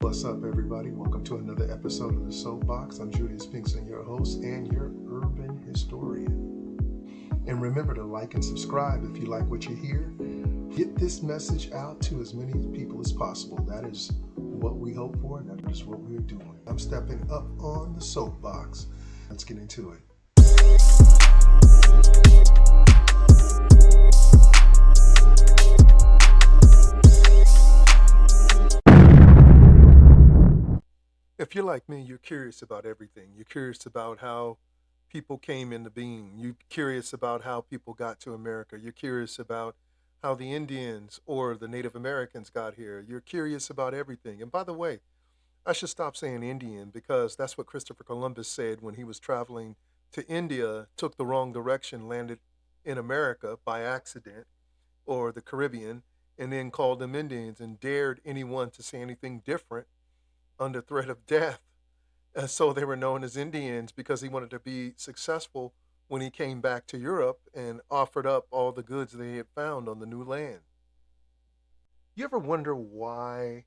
What's up, everybody? Welcome to another episode of the Soapbox. I'm Judius Pinkston, your host and your urban historian. And remember to like and subscribe if you like what you hear. Get this message out to as many people as possible. That is what we hope for, and that is what we're doing. I'm stepping up on the soapbox. Let's get into it. If you're like me, you're curious about everything. You're curious about how people came into being. You're curious about how people got to America. You're curious about how the Indians or the Native Americans got here. You're curious about everything. And by the way, I should stop saying Indian because that's what Christopher Columbus said when he was traveling to India, took the wrong direction, landed in America by accident or the Caribbean, and then called them Indians and dared anyone to say anything different under threat of death. And so they were known as Indians because he wanted to be successful when he came back to Europe and offered up all the goods they had found on the new land. You ever wonder why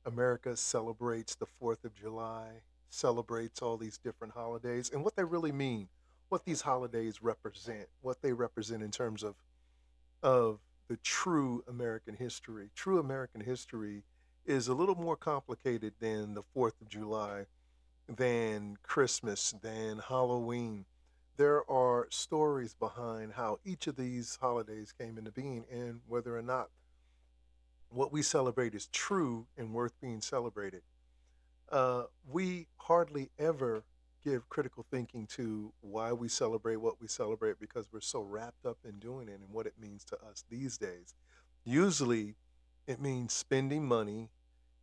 America celebrates the 4th of July, celebrates all these different holidays, and what they really mean, what these holidays represent, what they represent in terms of the true American history. True American history is a little more complicated than the 4th of July, than Christmas, than Halloween. There are stories behind how each of these holidays came into being and whether or not what we celebrate is true and worth being celebrated. We hardly ever give critical thinking to why we celebrate what we celebrate because we're so wrapped up in doing it and what it means to us these days. Usually, it means spending money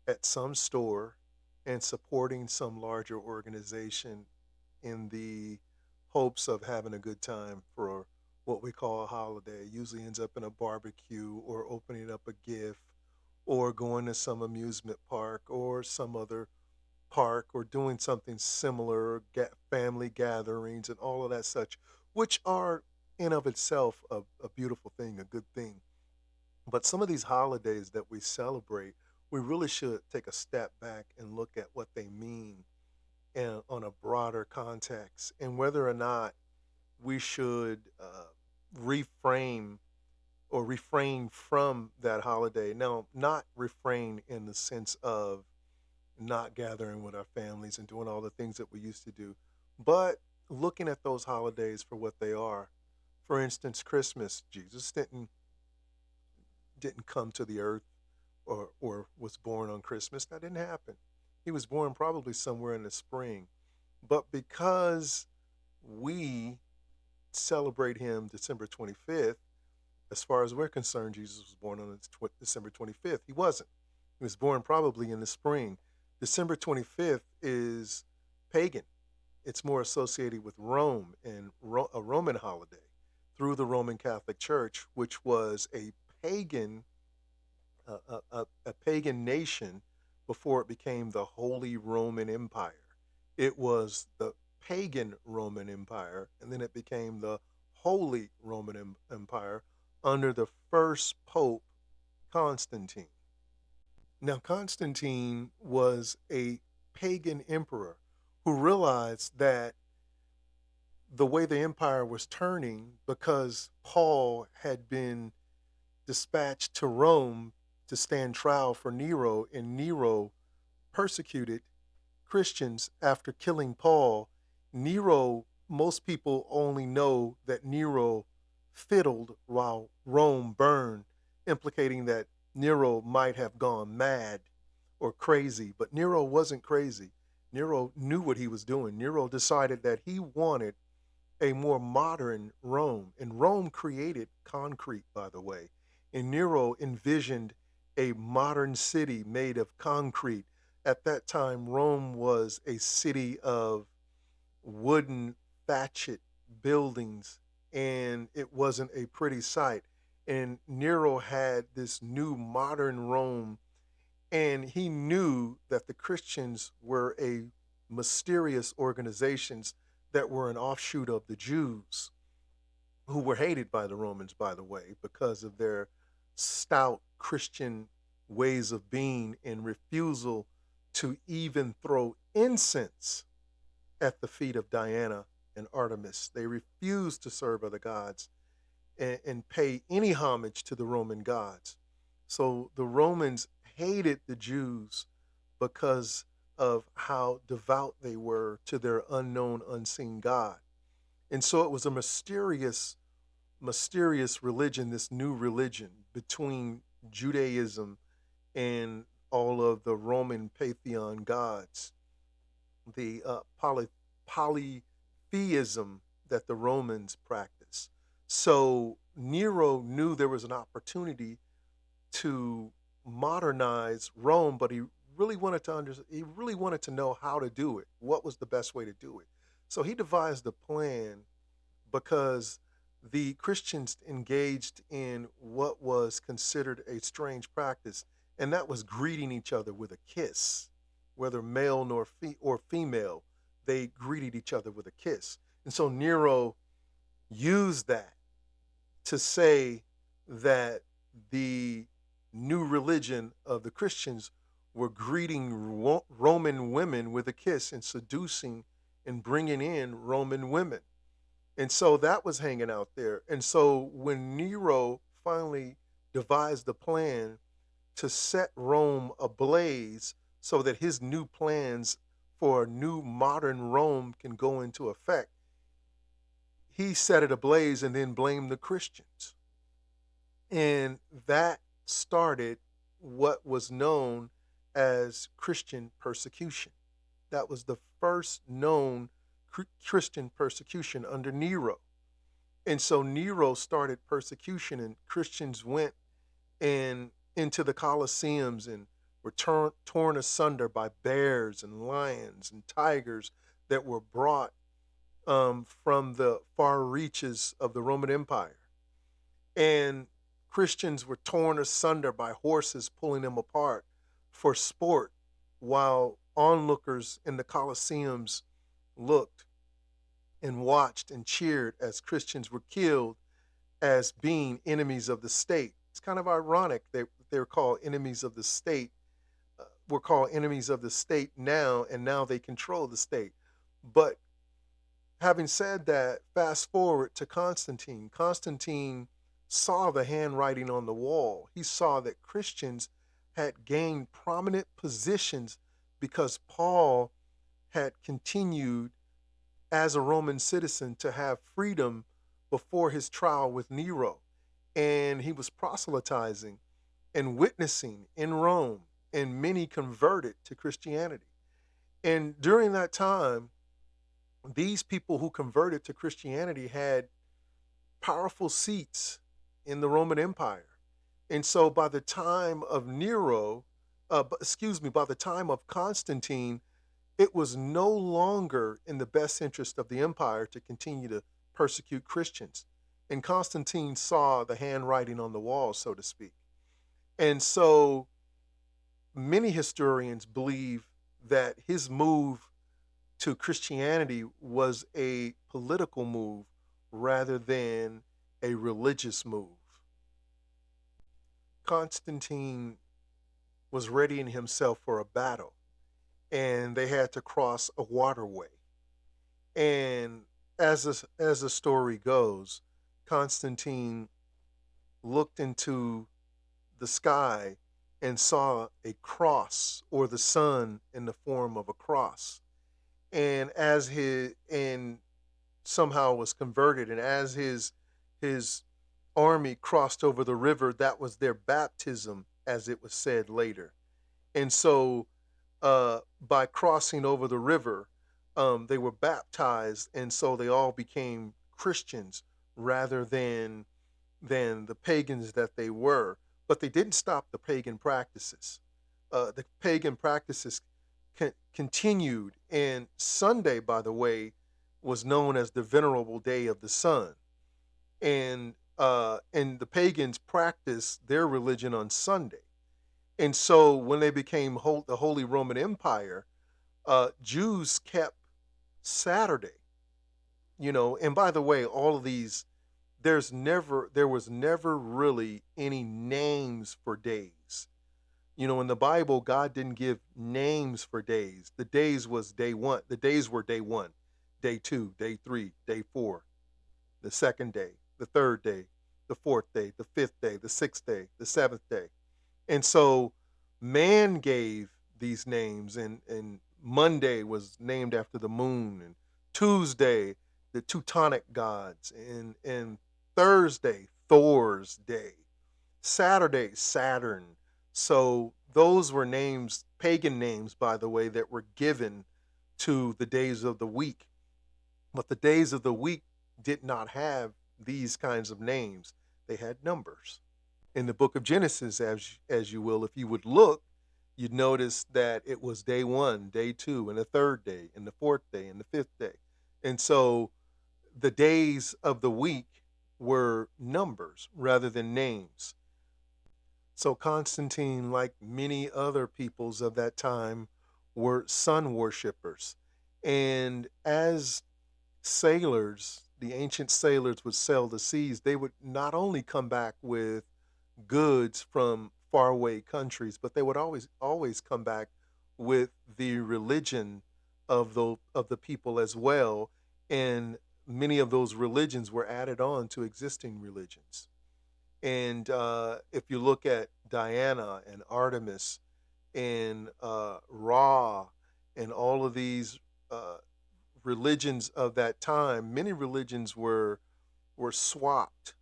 at some store and supporting some larger organization in the hopes of having a good time for what we call a holiday. It usually ends up in a barbecue or opening up a gift or going to some amusement park or some other park or doing something similar, family gatherings and all of that such, which are in of itself a beautiful thing, a good thing. But some of these holidays that we celebrate, we really should take a step back and look at what they mean on a broader context and whether or not we should reframe or refrain from that holiday. Now, not refrain in the sense of not gathering with our families and doing all the things that we used to do, but looking at those holidays for what they are. For instance, Christmas, Jesus didn't come to the earth or was born on Christmas. That didn't happen. He was born probably somewhere in the spring. But because we celebrate him December 25th, as far as we're concerned, Jesus was born on December 25th. He wasn't. He was born probably in the spring. December 25th is pagan. It's more associated with Rome and a Roman holiday through the Roman Catholic Church, which was pagan a pagan nation before it became the Holy Roman Empire. It was the pagan Roman Empire, and then it became the Holy Roman Empire under the first Pope, Constantine. Now, Constantine was a pagan emperor who realized that the way the empire was turning, because Paul had been dispatched to Rome to stand trial for Nero, and Nero persecuted Christians after killing Paul. Nero, most people only know that Nero fiddled while Rome burned, implicating that Nero might have gone mad or crazy, but Nero wasn't crazy. Nero knew what he was doing. Nero decided that he wanted a more modern Rome, and Rome created concrete, by the way. And Nero envisioned a modern city made of concrete. At that time, Rome was a city of wooden thatched buildings, and it wasn't a pretty sight. And Nero had this new modern Rome, and he knew that the Christians were a mysterious organizations that were an offshoot of the Jews, who were hated by the Romans, by the way, because of their stout Christian ways of being and refusal to even throw incense at the feet of Diana and Artemis. They refused to serve other gods and pay any homage to the Roman gods. So the Romans hated the Jews because of how devout they were to their unknown, unseen God. And so it was a mysterious religion, this new religion between Judaism and all of the Roman pantheon gods, the polytheism that the Romans practiced. So Nero knew there was an opportunity to modernize Rome, but he really wanted to know how to do it. What was the best way to do it? So he devised a plan because the Christians engaged in what was considered a strange practice, and that was greeting each other with a kiss, whether male or female. They greeted each other with a kiss, and so Nero used that to say that the new religion of the Christians were greeting Roman women with a kiss and seducing and bringing in Roman women. And so that was hanging out there. And so when Nero finally devised the plan to set Rome ablaze so that his new plans for a new modern Rome can go into effect, he set it ablaze and then blamed the Christians. And that started what was known as Christian persecution. That was the first known Christian persecution under Nero. And so Nero started persecution, and Christians went and into the Colosseums and were torn asunder by bears and lions and tigers that were brought from the far reaches of the Roman Empire. And Christians were torn asunder by horses pulling them apart for sport, while onlookers in the Colosseums looked and watched and cheered as Christians were killed as being enemies of the state. It's kind of ironic that they're called enemies of the state. We're called enemies of the state now, and now they control the state. But having said that, fast forward to Constantine. Constantine saw the handwriting on the wall. He saw that Christians had gained prominent positions because Paul had continued as a Roman citizen to have freedom before his trial with Nero. And he was proselytizing and witnessing in Rome, and many converted to Christianity. And during that time, these people who converted to Christianity had powerful seats in the Roman Empire. And so by the time of by the time of Constantine, it was no longer in the best interest of the empire to continue to persecute Christians. And Constantine saw the handwriting on the wall, so to speak. And so many historians believe that his move to Christianity was a political move rather than a religious move. Constantine was readying himself for a battle, and they had to cross a waterway. And as the story goes, Constantine looked into the sky and saw a cross, or the sun in the form of a cross. And somehow was converted, and as his army crossed over the river, that was their baptism, as it was said later. And so by crossing over the river, they were baptized, and so they all became Christians rather than the pagans that they were. But they didn't stop the pagan practices. The pagan practices continued, and Sunday, by the way, was known as the venerable day of the sun. And the pagans practiced their religion on Sunday. And so when they became the Holy Roman Empire, Jews kept Saturday. And by the way, all of these, there was never really any names for days. You know, in the Bible, God didn't give names for days. The days was day one. The days were day one, day two, day three, day four, the second day, the third day, the fourth day, the fifth day, the sixth day, the seventh day. And so man gave these names, and Monday was named after the moon, and Tuesday, the Teutonic gods, and Thursday, Thor's day, Saturday, Saturn. So those were names, pagan names, by the way, that were given to the days of the week. But the days of the week did not have these kinds of names. They had numbers. In the book of Genesis, as you will, if you would look, you'd notice that it was day one, day two, and the third day, and the fourth day, and the fifth day. And so the days of the week were numbers rather than names. So Constantine, like many other peoples of that time, were sun worshippers. And as sailors, the ancient sailors would sail the seas, they would not only come back with goods from faraway countries, but they would always come back with the religion of the people as well. And many of those religions were added on to existing religions. And if you look at Diana and Artemis and Ra and all of these uh, religions of that time, many religions were swapped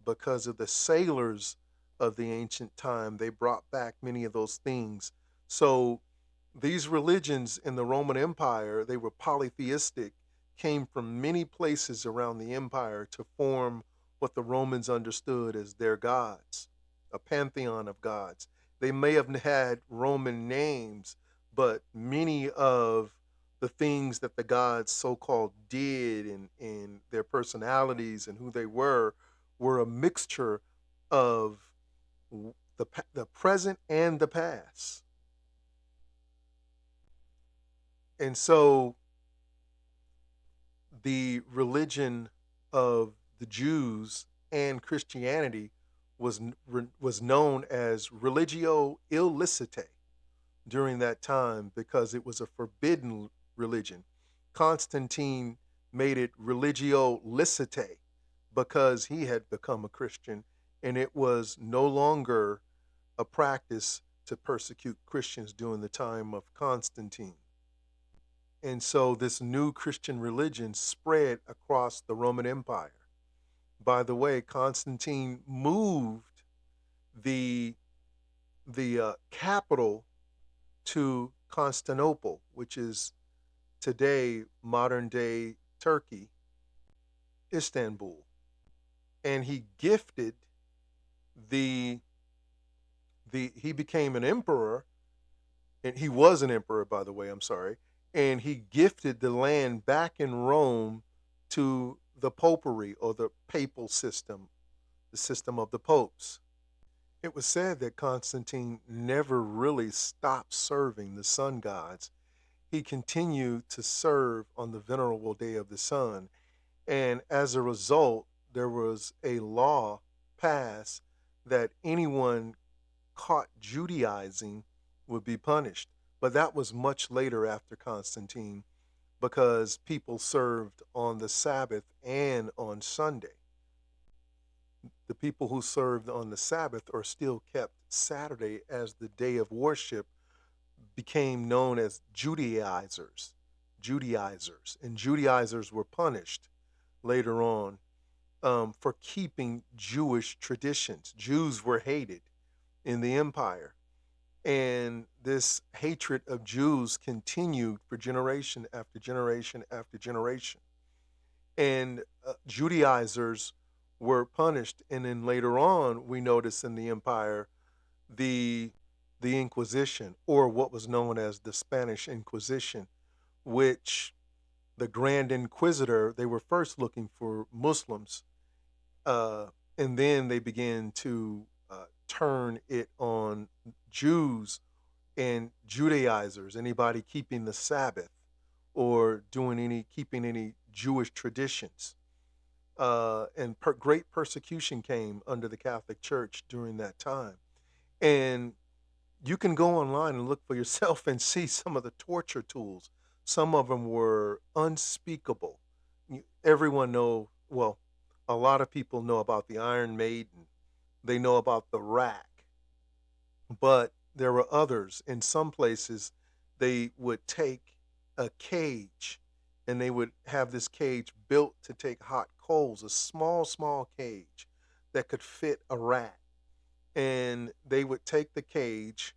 because of the sailors of the ancient time. They brought back many of those things. So these religions in the Roman Empire, they were polytheistic, came from many places around the empire to form what the Romans understood as their gods, a pantheon of gods. They may have had Roman names, but many of the things that the gods so called did and their personalities and who they were a mixture of the present and the past. And so the religion of the Jews and Christianity was known as religio illicite during that time because it was a forbidden religion. Constantine made it religio licite because he had become a Christian, and it was no longer a practice to persecute Christians during the time of Constantine. And so this new Christian religion spread across the Roman Empire. By the way, Constantine moved the the capital to Constantinople, which is today modern day Turkey, Istanbul, and he gifted the he became an emperor, and he was an emperor, by the way. I'm sorry, and he gifted the land back in Rome to the popery or the papal system, the system of the popes. It was said that Constantine never really stopped serving the sun gods. He continued to serve on the venerable day of the sun. And as a result, there was a law passed that anyone caught Judaizing would be punished. But that was much later after Constantine because people served on the Sabbath and on Sunday. The people who served on the Sabbath or still kept Saturday as the day of worship became known as Judaizers. Judaizers. And Judaizers were punished later on for keeping Jewish traditions. Jews were hated in the empire. And this hatred of Jews continued for generation after generation after generation. And Judaizers were punished. And then later on, we notice in the empire the the Inquisition, or what was known as the Spanish Inquisition, which the Grand Inquisitor, they were first looking for Muslims, uh, and then they began to turn it on Jews and Judaizers, anybody keeping the Sabbath or doing any keeping any Jewish traditions. And great persecution came under the Catholic Church during that time. And You can go online and look for yourself and see some of the torture tools. Some of them were unspeakable. Everyone know, well, a lot of people know about the Iron Maiden. They know about the rack, but there were others. In some places, they would take a cage and they would have this cage built to take hot coals, a small, small cage that could fit a rat. And they would take the cage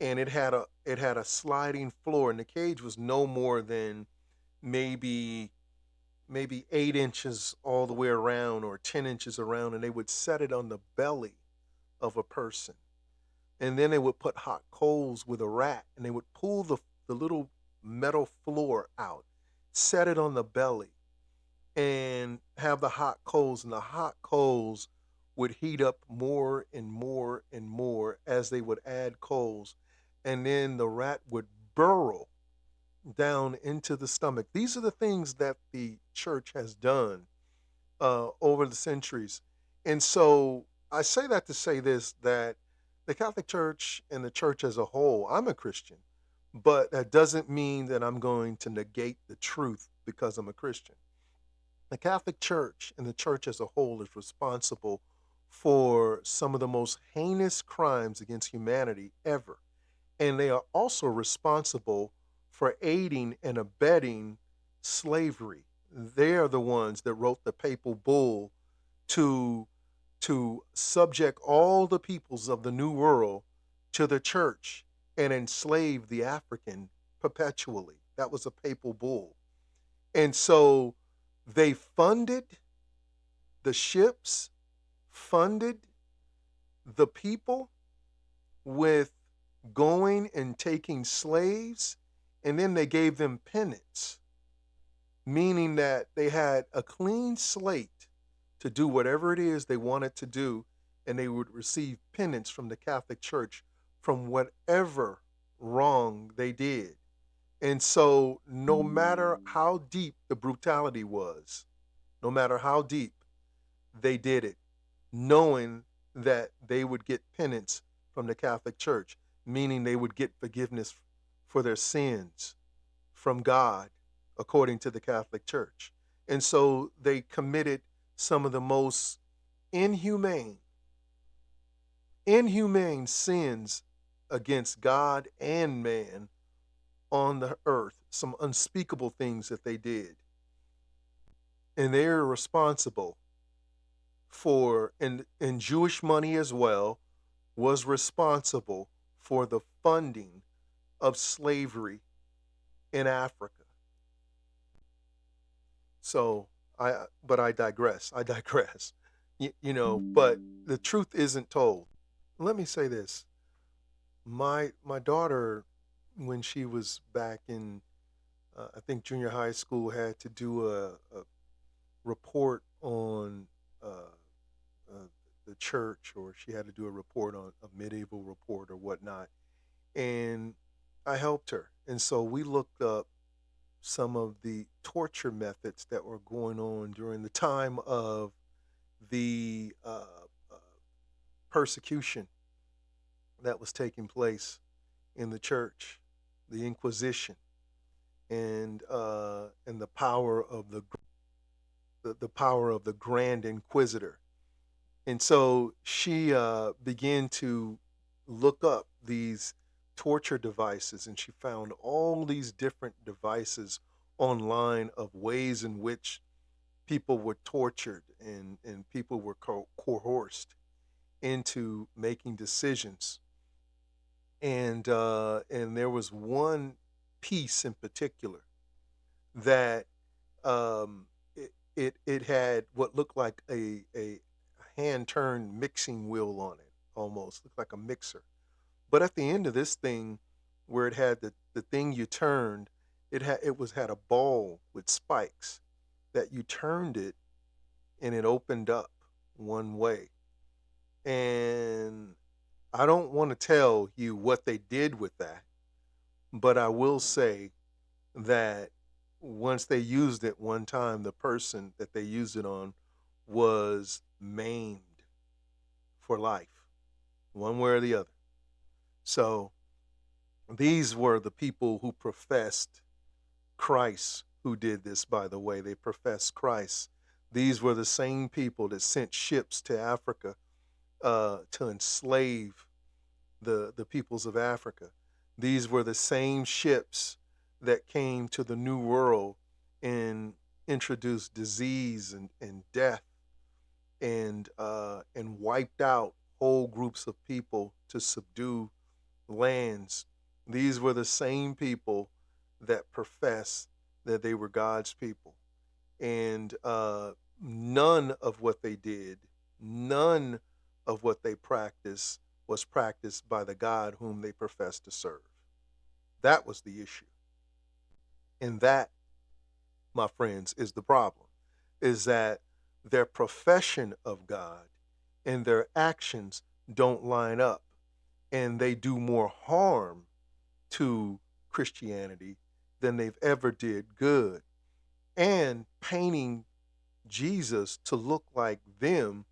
and it had a sliding floor, and the cage was no more than maybe 8 inches all the way around or 10 inches around, and they would set it on the belly of a person, and then they would put hot coals with a rat, and they would pull the little metal floor out, set it on the belly, and have the hot coals, and the hot coals would heat up more and more and more as they would add coals, and then the rat would burrow down into the stomach. These are the things that the church has done over the centuries. And so I say that to say this, that the Catholic Church and the church as a whole, I'm a Christian, but that doesn't mean that I'm going to negate the truth because I'm a Christian. The Catholic Church and the church as a whole is responsible for some of the most heinous crimes against humanity ever. And they are also responsible for aiding and abetting slavery. They are the ones that wrote the papal bull to subject all the peoples of the New World to the church and enslave the African perpetually. That was a papal bull. And so they funded the ships, funded the people with going and taking slaves, and then they gave them penance, meaning that they had a clean slate to do whatever it is they wanted to do, and they would receive penance from the Catholic Church from whatever wrong they did. And so, no matter how deep the brutality was, no matter how deep, they did it, knowing that they would get penance from the Catholic Church, meaning they would get forgiveness for their sins from God, according to the Catholic Church. And so they committed some of the most inhumane, inhumane sins against God and man on the earth, some unspeakable things that they did. And they're responsible for, and Jewish money as well, was responsible for the funding of slavery in Africa. So but I digress. I digress. But the truth isn't told. Let me say this: my daughter, when she was back in, I think junior high school, had to do a report on uh, the church, or she had to do a report on a medieval report or whatnot, and I helped her, and so we looked up some of the torture methods that were going on during the time of the uh, persecution that was taking place in the church, the Inquisition, and the power of the power of the Grand Inquisitor. And so she began to look up these torture devices, and she found all these different devices online of ways in which people were tortured, and people were coerced into making decisions. And there was one piece in particular that it had what looked like a hand turned mixing wheel on it, almost looked like a mixer. But at the end of this thing, where it had the thing you turned, it had a ball with spikes that you turned it, and it opened up one way. And I don't want to tell you what they did with that, but I will say that once they used it one time, the person that they used it on was maimed for life, one way or the other. So these were the people who professed Christ who did this, by the way. They professed Christ. These were the same people that sent ships to Africa to enslave the peoples of Africa. These were the same ships that came to the New World and introduced disease and death and wiped out whole groups of people to subdue lands. These were the same people that professed that they were God's people. And none of what they did, none of what they practiced was practiced by the God whom they professed to serve. That was the issue. And that, my friends, is the problem, is that their profession of God and their actions don't line up, and they do more harm to Christianity than they've ever did good. And painting Jesus to look like them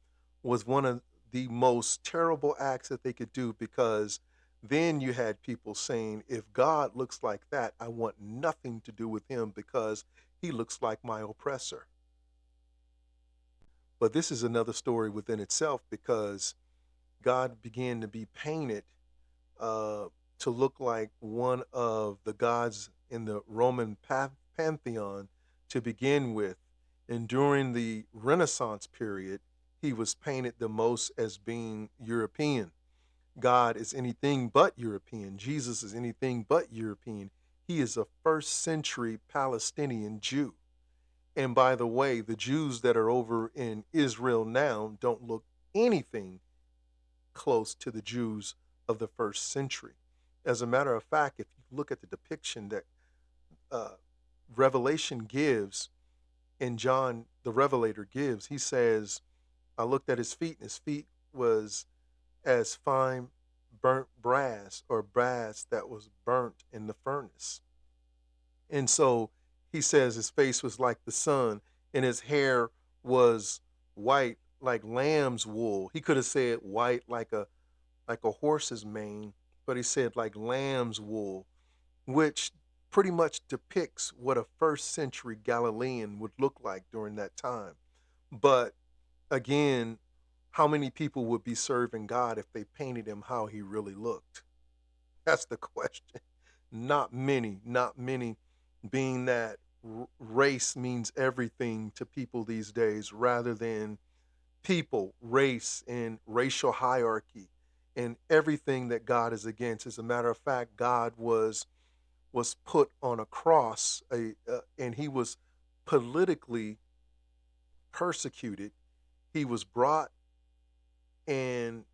was one of the most terrible acts that they could do, because then you had people saying, if God looks like that, I want nothing to do with him because he looks like my oppressor. But this is another story within itself, because God began to be painted uh, to look like one of the gods in the Roman pantheon to begin with. And during the Renaissance period, he was painted the most as being European. God is anything but European. Jesus is anything but European. He is a first century Palestinian Jew. And by the way, the Jews that are over in Israel now don't look anything close to the Jews of the first century. As a matter of fact, if you look at the depiction that uh, Revelation gives, and John the Revelator gives, he says, I looked at his feet, and his feet was as fine burnt brass, or brass that was burnt in the furnace. And so he says his face was like the sun, and his hair was white like lamb's wool. He could have said white like a horse's mane, but he said like lamb's wool, which pretty much depicts what a first century Galilean would look like during that time. But again, how many people would be serving God if they painted him how he really looked? That's the question. Not many, not many, being that race means everything to people these days rather than people, race, and racial hierarchy and everything that God is against. As a matter of fact, God was put on a cross, and he was politically persecuted. He was brought, and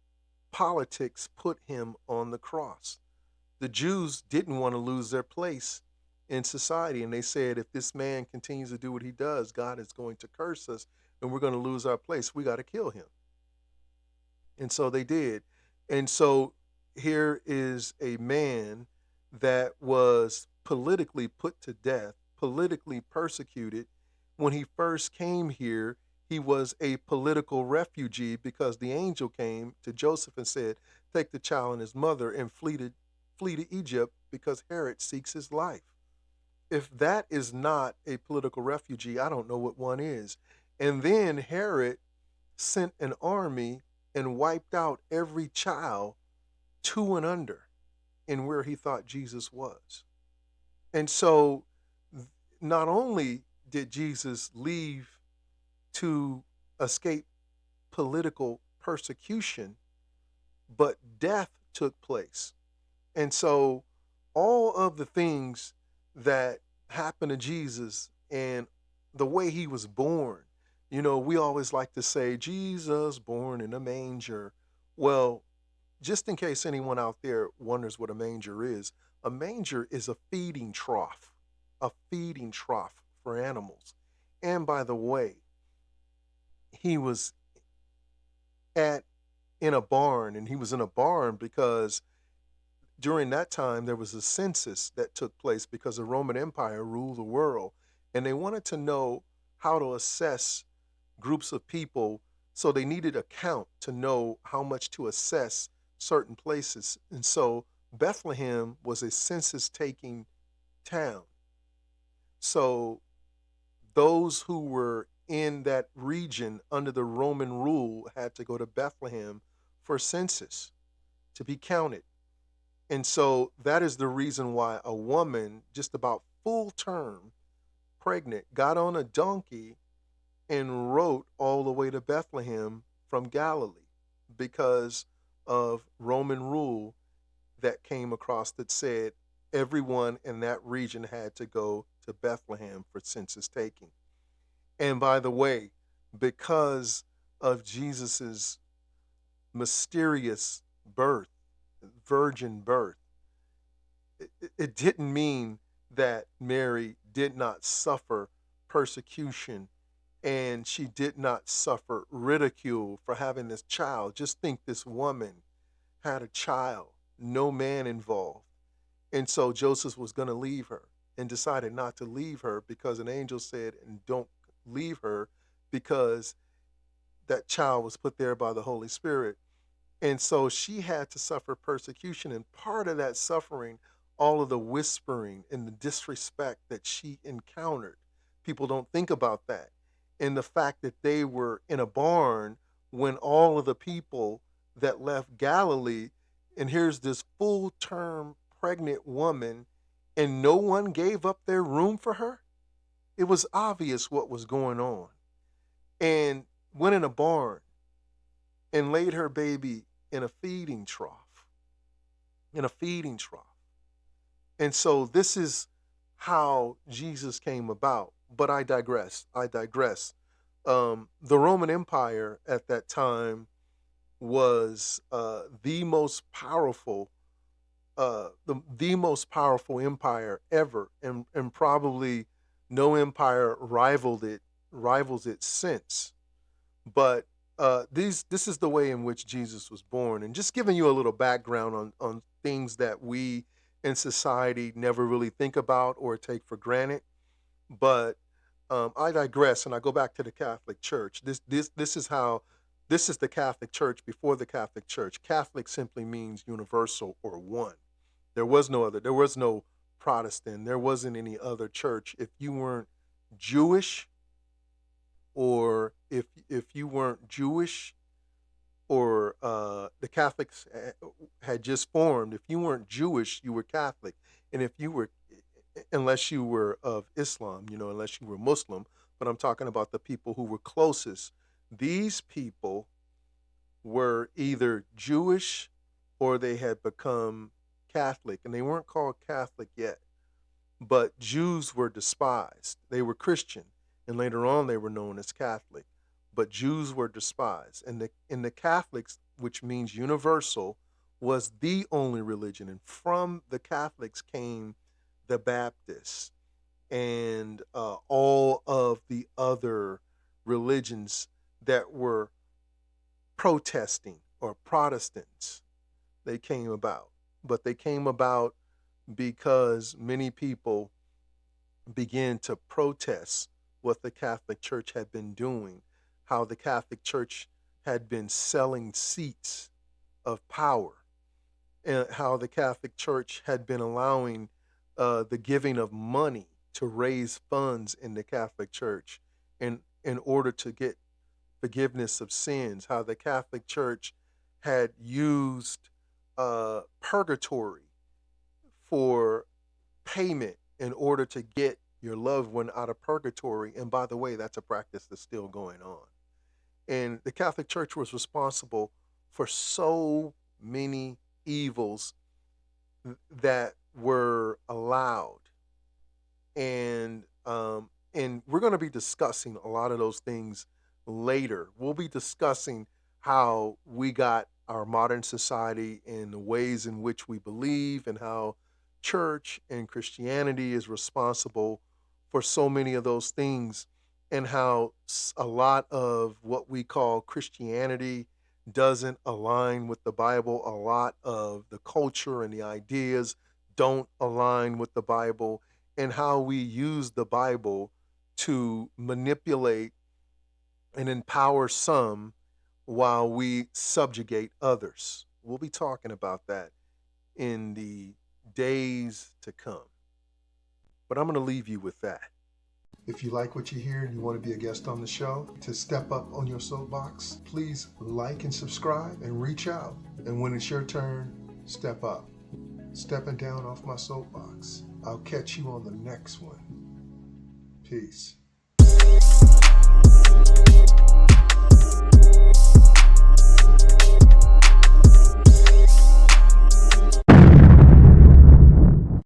politics put him on the cross. The Jews didn't want to lose their place in society, and they said, if this man continues to do what he does, God is going to curse us, and we're going to lose our place. We got to kill him. And so they did. And so here is a man that was politically put to death, politically persecuted. When he first came here, he was a political refugee because the angel came to Joseph and said, take the child and his mother and flee to Egypt because Herod seeks his life. If that is not a political refugee, I don't know what one is. And then Herod sent an army and wiped out every child 2 and under in where he thought Jesus was. And so not only did Jesus leave to escape political persecution, but death took place. And so all of the things that happened to Jesus and the way he was born, we always like to say, Jesus born in a manger. Well, just in case anyone out there wonders what a manger is a feeding trough for animals. And by the way, he was at in a barn, and he was in a barn because during that time there was a census that took place because the Roman Empire ruled the world, and they wanted to know how to assess groups of people, so they needed a count to know how much to assess certain places. And so Bethlehem was a census taking town. So those who were in that region under the Roman rule had to go to Bethlehem for census to be counted. And so that is the reason why a woman, just about full term, pregnant, got on a donkey and rode all the way to Bethlehem from Galilee because of Roman rule that came across that said everyone in that region had to go to Bethlehem for census taking. And by the way, because of Jesus's mysterious birth, virgin birth, it didn't mean that Mary did not suffer persecution and she did not suffer ridicule for having this child. Just think, this woman had a child, no man involved. And so Joseph was going to leave her and decided not to leave her because an angel said, and don't leave her, because that child was put there by the Holy Spirit. And so she had to suffer persecution. And part of that suffering, all of the whispering and the disrespect that she encountered, people don't think about that. And the fact that they were in a barn when all of the people that left Galilee, and here's this full term pregnant woman, and no one gave up their room for her. It was obvious what was going on. And went in a barn and laid her baby in a feeding trough. In a feeding trough. And so this is how Jesus came about. But I digress. The Roman Empire at that time was the most powerful, the most powerful empire ever, and probably no empire rivals it since. But this is the way in which Jesus was born, and just giving you a little background on things that we in society never really think about or take for granted. But I digress, and I go back to the Catholic Church. This is the Catholic Church before the Catholic Church. Catholic simply means universal or one. There was no other. There was no Protestant. There wasn't any other church. If you weren't Jewish, or if you weren't Jewish, or the Catholics had just formed. If you weren't Jewish, you were Catholic, and if you were, unless you were of Islam, unless you were Muslim. But I'm talking about the people who were closest. These people were either Jewish or they had become Catholic, and they weren't called Catholic yet. But Jews were despised. They were Christian, and later on they were known as Catholic. But Jews were despised, and the Catholics, which means universal, was the only religion. And from the Catholics came the Baptists and all of the other religions that were protesting, or Protestants. They came about, but they came about because many people began to protest what the Catholic Church had been doing, how the Catholic Church had been selling seats of power, and how the Catholic Church had been allowing the giving of money to raise funds in the Catholic Church in order to get forgiveness of sins, how the Catholic Church had used purgatory for payment in order to get your loved one out of purgatory. And by the way, that's a practice that's still going on. And the Catholic Church was responsible for so many evils that were allowed. And we're going to be discussing a lot of those things later. We'll be discussing how we got our modern society and the ways in which we believe, and how church and Christianity is responsible for so many of those things, and how a lot of what we call Christianity doesn't align with the Bible. A lot of the culture and the ideas don't align with the Bible, and how we use the Bible to manipulate and empower some while we subjugate others. We'll be talking about that in the days to come. But I'm going to leave you with that. If you like what you hear and you want to be a guest on the show, to step up on your soapbox, please like and subscribe and reach out. And when it's your turn, step up. Stepping down off my soapbox. I'll catch you on the next one. Peace.